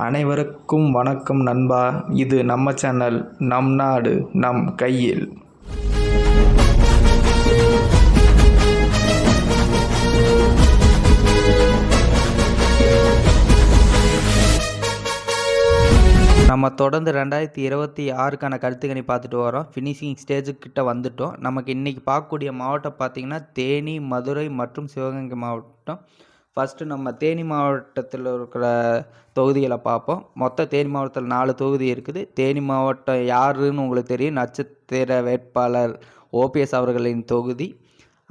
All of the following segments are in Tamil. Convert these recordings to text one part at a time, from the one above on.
அனைவருக்கும் வணக்கம் நண்பா. இது நம்ம சேனல் நம் நாடு நம் கையில். நம்ம தொடர்ந்து 2026க்கான கருத்துக்கணி பார்த்துட்டு வரோம். ஃபினிஷிங் ஸ்டேஜுக்கிட்ட வந்துட்டோம். நமக்கு இன்றைக்கி பார்க்கக்கூடிய மாவட்டம் பார்த்திங்கன்னா தேனி, மதுரை மற்றும் சிவகங்கை மாவட்டம். ஃபஸ்ட்டு நம்ம தேனி மாவட்டத்தில் இருக்கிற தொகுதிகளை பார்ப்போம். மொத்தம் தேனி மாவட்டத்தில் 4 தொகுதி இருக்குது. தேனி மாவட்டம் யாருன்னு உங்களுக்கு தெரியும், நட்சத்திர வேட்பாளர் ஓபிஎஸ் அவர்களின் தொகுதி.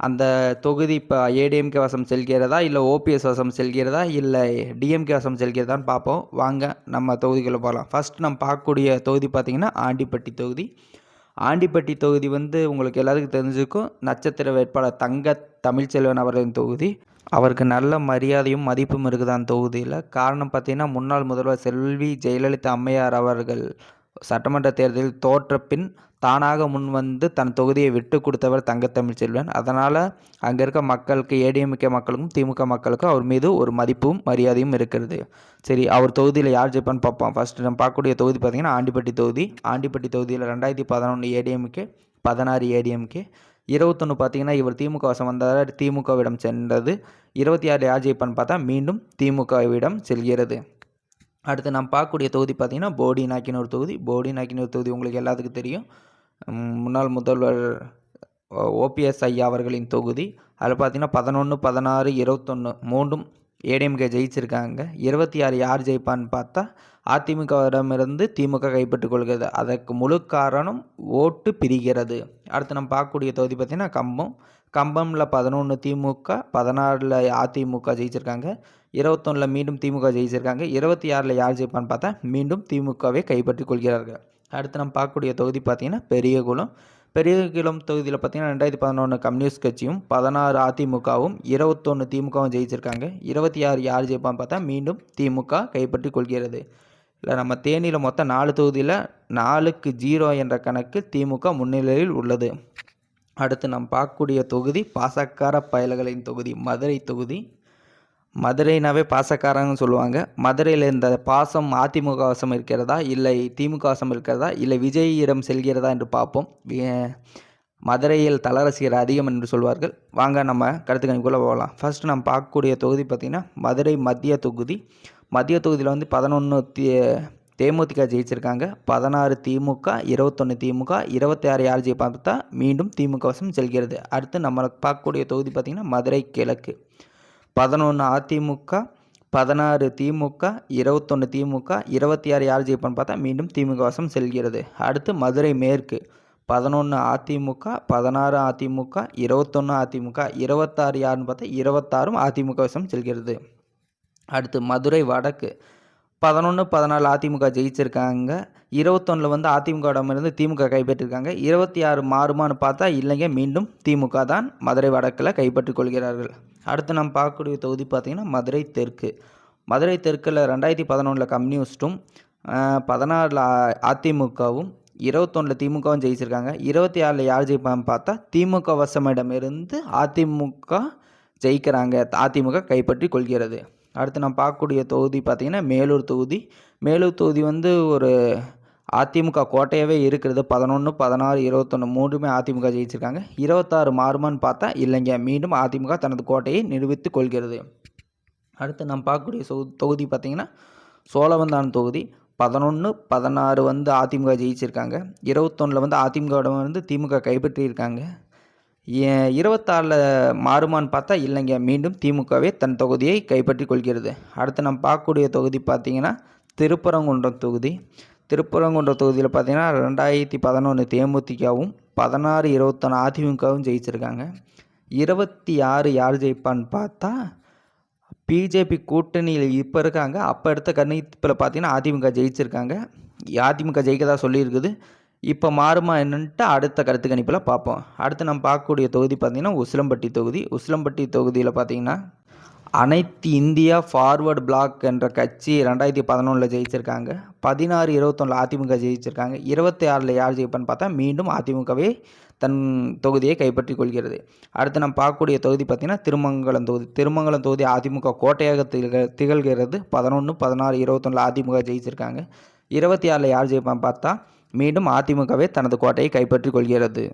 அந்த தொகுதி இப்போ ஏடிஎம்கே வசம் செல்கிறதா, இல்லை ஓபிஎஸ் வசம் செல்கிறதா, இல்லை டிஎம்கே வசம் செல்கிறதான்னு பார்ப்போம். வாங்க நம்ம தொகுதிக்குள்ளே போகலாம். ஃபஸ்ட் நம்ம பார்க்கக்கூடிய தொகுதி பார்த்திங்கன்னா ஆண்டிப்பட்டி தொகுதி. ஆண்டிப்பட்டி தொகுதி உங்களுக்கு எல்லாத்துக்கும் தெரிஞ்சுக்கும், நட்சத்திர வேட்பாளர் தங்க தமிழ்ச்செல்வன் அவர்களின் தொகுதி. அவருக்கு நல்ல மரியாதையும் மதிப்பும் இருக்குது அந்த தொகுதியில். காரணம் பார்த்திங்கன்னா, முன்னாள் முதல்வர் செல்வி ஜெயலலிதா அம்மையார் அவர்கள் சட்டமன்ற தேர்தலில் தோற்ற பின் தானாக முன்வந்து தன் தொகுதியை விட்டு கொடுத்தவர் தங்கத்தமிழ்ச்செல்வன். அதனால் அங்கே இருக்க மக்களுக்கு, ஏடிஎம்கே மக்களுக்கும் திமுக மக்களுக்கும் அவர் மீது ஒரு மதிப்பும் மரியாதையும் இருக்கிறது. சரி, அவர் தொகுதியில் யார் ஜெயிப்பான்னு பார்ப்போம். ஃபஸ்ட்டு நம்ம பார்க்கக்கூடிய தொகுதி பார்த்திங்கன்னா ஆண்டிப்பட்டி தொகுதி. ஆண்டிப்பட்டி தொகுதியில் 2011 ஏடிஎம்கே, 16 ஏடிஎம்கே, 21 பார்த்திங்கன்னா இவர் திமுக வசம் வந்தார், திமுகவிடம் சென்றது. 26 யார் ஜெயிப்பான்னு பார்த்தா மீண்டும் திமுகவிடம் செல்கிறது. அடுத்து நம்ம பார்க்கக்கூடிய தொகுதி பார்த்திங்கன்னா போடி நாக்கினூர் தொகுதி. போடி நாக்கினூர் தொகுதி உங்களுக்கு எல்லாத்துக்கும் தெரியும், முன்னாள் முதல்வர் ஓபிஎஸ் ஐயா அவர்களின் தொகுதி. அதில் பார்த்திங்கன்னா 11, 16, 21 மூன்றும் ஏடிஎம்கே ஜெயிச்சிருக்காங்க. 26 யார் ஜெயிப்பான்னு பார்த்தா அதிமுகவிடமிருந்து திமுக கைப்பற்றிக் கொள்கிறது. அதற்கு முழு காரணம் ஓட்டு பிரிகிறது. அடுத்து நம்ம பார்க்கக்கூடிய தொகுதி பார்த்திங்கன்னா கம்பம். கம்பமில் 11 திமுக, 16 அதிமுக ஜெயிச்சிருக்காங்க. 21 மீண்டும் திமுக ஜெயிச்சிருக்காங்க. 26 யார் ஜெயிப்பான்னு பார்த்தா மீண்டும் திமுகவை கைப்பற்றி கொள்கிறார்கள். அடுத்து நம்ம பார்க்கக்கூடிய தொகுதி பார்த்திங்கன்னா பெரியகுளம். பெரியகுளம் தொகுதியில் பார்த்திங்கன்னா 2011 கம்யூனிஸ்ட் கட்சியும், 16 அதிமுகவும், 21 திமுகவும் ஜெயிச்சிருக்காங்க. 26 யார் ஜெயிப்பான்னு பார்த்தா மீண்டும் திமுக கைப்பற்றி கொள்கிறது. இல்லை, நம்ம தேனியில் மொத்தம் 4 தொகுதியில் 4-0 என்ற கணக்கு திமுக முன்னிலையில் உள்ளது. அடுத்து நம்ம பார்க்கக்கூடிய தொகுதி பாசக்கார பயல்களின் தொகுதி, மதுரை தொகுதி. மதுரைனாவே பாசக்காரங்கன்னு சொல்லுவாங்க. மதுரையில் இந்த பாசம் அதிமுக வசம் இருக்கிறதா, இல்லை திமுக வசம் இருக்கிறதா, இல்லை விஜயிடம் செல்கிறதா என்று பார்ப்போம். மதுரையில் தல ரசிகர் அதிகம் என்று சொல்வார்கள். வாங்க நம்ம கருத்துக்கணிக்குள்ளே போகலாம். ஃபஸ்ட்டு நம்ம பார்க்கக்கூடிய தொகுதி பார்த்திங்கன்னா மதுரை மத்திய தொகுதி. மத்திய தொகுதியில் 11 தேமுதிக ஜெயிச்சிருக்காங்க, 16 திமுக, 21 திமுக, 26 யார் ஜெயிப்பா பார்த்தா மீண்டும் திமுக வசம் செல்கிறது. அடுத்து நம்ம பார்க்கக்கூடிய தொகுதி பார்த்திங்கன்னா மதுரை கிழக்கு. 11 அதிமுக, 16 திமுக, 21 திமுக, 26 யார் ஜெயிப்பான்னு பார்த்தா மீண்டும் திமுக வசம் செல்கிறது. அடுத்து மதுரை மேற்கு. 11 அதிமுக, 16 அதிமுக, 21 அதிமுக, 26 யாருன்னு பார்த்தா 26ம் அதிமுக வசம் செல்கிறது. அடுத்து மதுரை வடக்கு. 11, 14 அதிமுக ஜெயிச்சிருக்காங்க. 21 அதிமுகவிடமிருந்து திமுக கைப்பற்றிருக்காங்க. 26 மாறுமான்னு பார்த்தா இல்லைங்க, மீண்டும் திமுக தான் மதுரை வடக்கில் கைப்பற்றி கொள்கிறார்கள். அடுத்து நம்ம பார்க்கக்கூடிய தொகுதி பார்த்திங்கன்னா மதுரை தெற்கு. மதுரை தெற்கில் 2011 கம்யூனிஸ்ட்டும், 16 அதிமுகவும், 21 திமுகவும் ஜெயிச்சிருக்காங்க. 26 யார் ஜெயிப்பான்னு பார்த்தா திமுக வசமிடமிருந்து அதிமுக ஜெயிக்கிறாங்க, அதிமுக கைப்பற்றி கொள்கிறது. அடுத்து நம்ம பார்க்கக்கூடிய தொகுதி பார்த்திங்கன்னா மேலூர் தொகுதி. மேலூர் தொகுதி ஒரு அதிமுக கோட்டையாகவே இருக்கிறது. 11, 16, 21 மூன்றுமே அதிமுக ஜெயிச்சிருக்காங்க. 26 மாறுமான்னு பார்த்தா இல்லைங்க, மீண்டும் அதிமுக தனது கோட்டையை நிரூபித்து கொள்கிறது. அடுத்து நம்ம பார்க்கக்கூடிய தொகுதி பார்த்திங்கன்னா சோழவந்தான் தொகுதி. 11, 16 அதிமுக ஜெயிச்சிருக்காங்க. 21 அதிமுகவிடம் திமுக கைப்பற்றியிருக்காங்க. 26 மாறுமான்னு பார்த்தா இல்லைங்க, மீண்டும் திமுகவே தன் தொகுதியை கைப்பற்றி கொள்கிறது. அடுத்து நம்ம பார்க்கக்கூடிய தொகுதி பார்த்திங்கன்னா திருப்பரங்குன்றம் தொகுதி. திருப்பரங்குன்றம் தொகுதியில் பார்த்திங்கன்னா 2011 தேமுதிகவும், 16, 21 அதிமுகவும் ஜெயிச்சிருக்காங்க. 26 யார் ஜெயிப்பான்னு பார்த்தா பிஜேபி கூட்டணியில் இப்போ இருக்காங்க. அப்போ எடுத்த கணிப்பில் பார்த்திங்கன்னா அதிமுக ஜெயிச்சிருக்காங்க. அதிமுக ஜெயிக்கதா சொல்லியிருக்குது. இப்போ மாறுமா என்னன்ட்டு அடுத்த கருத்து கணிப்பில் பார்ப்போம். அடுத்து நம்ம பார்க்கக்கூடிய தொகுதி பார்த்திங்கன்னா உசிலம்பட்டி தொகுதி. உசிலம்பட்டி தொகுதியில் பார்த்திங்கன்னா அனைத்து இந்தியா ஃபார்வர்டு பிளாக் என்ற கட்சி 2011 ஜெயிச்சிருக்காங்க. 16, 21 அதிமுக ஜெயிச்சிருக்காங்க. 26 யார் ஜெயிப்பான்னு பார்த்தா மீண்டும் அதிமுகவே தன் தொகுதியை கைப்பற்றி கொள்கிறது. அடுத்து நம்ம பார்க்கக்கூடிய தொகுதி பார்த்திங்கன்னா திருமங்கலம் தொகுதி. திருமங்கலம் தொகுதி அதிமுக கோட்டையாக திகழ்கிறது. 11, 16, 21 அதிமுக ஜெயிச்சிருக்காங்க. 26 யார் ஜெயிப்பான்னு பார்த்தா மீண்டும் அதிமுகவே தனது கோட்டையை கைப்பற்றி கொள்கிறது.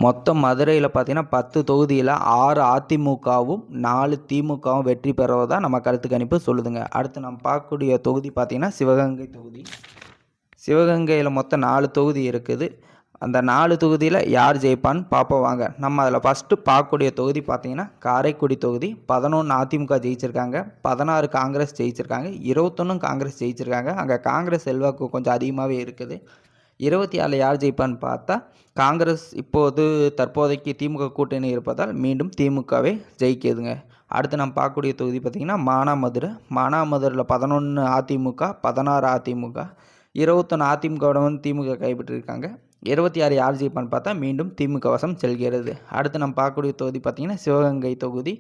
மொத்தம் மதுரையில் பார்த்திங்கன்னா 10 தொகுதியில் 6 அதிமுகவும் 4 திமுகவும் வெற்றி பெறுவதா நம்ம கருத்து கணிப்பு சொல்லுதுங்க. அடுத்து நம்ம பார்க்கக்கூடிய தொகுதி பார்த்திங்கன்னா சிவகங்கை தொகுதி. சிவகங்கையில் மொத்தம் 4 தொகுதி இருக்குது. அந்த 4 தொகுதியில் யார் ஜெயிப்பான்னு பார்ப்போம் வாங்க. நம்ம அதில் ஃபஸ்ட்டு பார்க்கக்கூடிய தொகுதி பார்த்திங்கன்னா காரைக்குடி தொகுதி. 11 அதிமுக ஜெயிச்சிருக்காங்க, 16 காங்கிரஸ் ஜெயிச்சிருக்காங்க, 21 காங்கிரஸ் ஜெயிச்சிருக்காங்க. அங்கே காங்கிரஸ் செல்வாக்கு கொஞ்சம் அதிகமாகவே இருக்குது. 26 யார் ஜெயிப்பான்னு பார்த்தா காங்கிரஸ் இப்போது தற்போதைக்கு திமுக கூட்டணி இருப்பதால் மீண்டும் திமுகவே ஜெயிக்குதுங்க. அடுத்து நம்ம பார்க்கக்கூடிய தொகுதி பார்த்திங்கன்னா மானாமதுரை. மானாமதுரையில் 11 அதிமுக, 16 அதிமுக, 21 அதிமுகவிடம் வந்து திமுக கைப்பற்றிருக்காங்க. 26 யார் ஜெயிப்பான்னு பார்த்தா மீண்டும் திமுக வசம் செல்கிறது. அடுத்து நம்ம பார்க்கக்கூடிய தொகுதி பார்த்திங்கன்னா சிவகங்கை தொகுதி.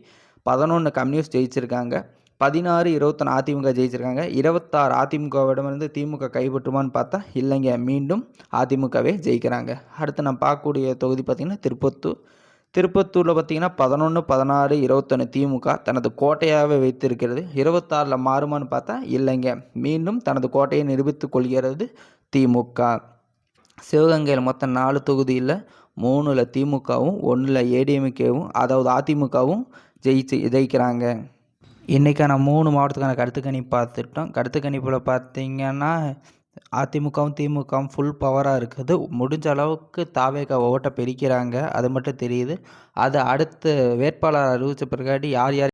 11 கம்யூனிஸ்ட் ஜெயிச்சிருக்காங்க, 16, 21 அதிமுக ஜெயிச்சிருக்காங்க. 26 அதிமுகவிடமிருந்து திமுக கைப்பற்றுமான்னு பார்த்தா இல்லைங்க, மீண்டும் அதிமுகவே ஜெயிக்கிறாங்க. அடுத்து நம்ம பார்க்கக்கூடிய தொகுதி பார்த்திங்கன்னா திருப்பத்தூர். திருப்பத்தூரில் பார்த்திங்கன்னா 11, 16, 21 திமுக தனது கோட்டையாகவே வைத்திருக்கிறது. 26 மாறுமான்னு பார்த்தா இல்லைங்க, மீண்டும் தனது கோட்டையை நிரூபித்து கொள்கிறது திமுக. சிவகங்கையில் மொத்தம் 4 தொகுதியில் 3 திமுகவும் 1 ஏடிஎம்கேவும் அதாவது அதிமுகவும் ஜெயிக்கிறாங்க. இன்றைக்கான 3 மாவட்டத்துக்கான கருத்து கணிப்பு பார்த்துட்டோம். கருத்து கணிப்பில் பார்த்திங்கன்னா அதிமுகவும் திமுகவும் ஃபுல் பவராக இருக்குது. முடிஞ்ச அளவுக்கு தாவேகா ஓட்டை பிரிக்கிறாங்க, அது மட்டும் தெரியுது. அது அடுத்து வேட்பாளர் அறிவித்த பிறகாடி யார் யார்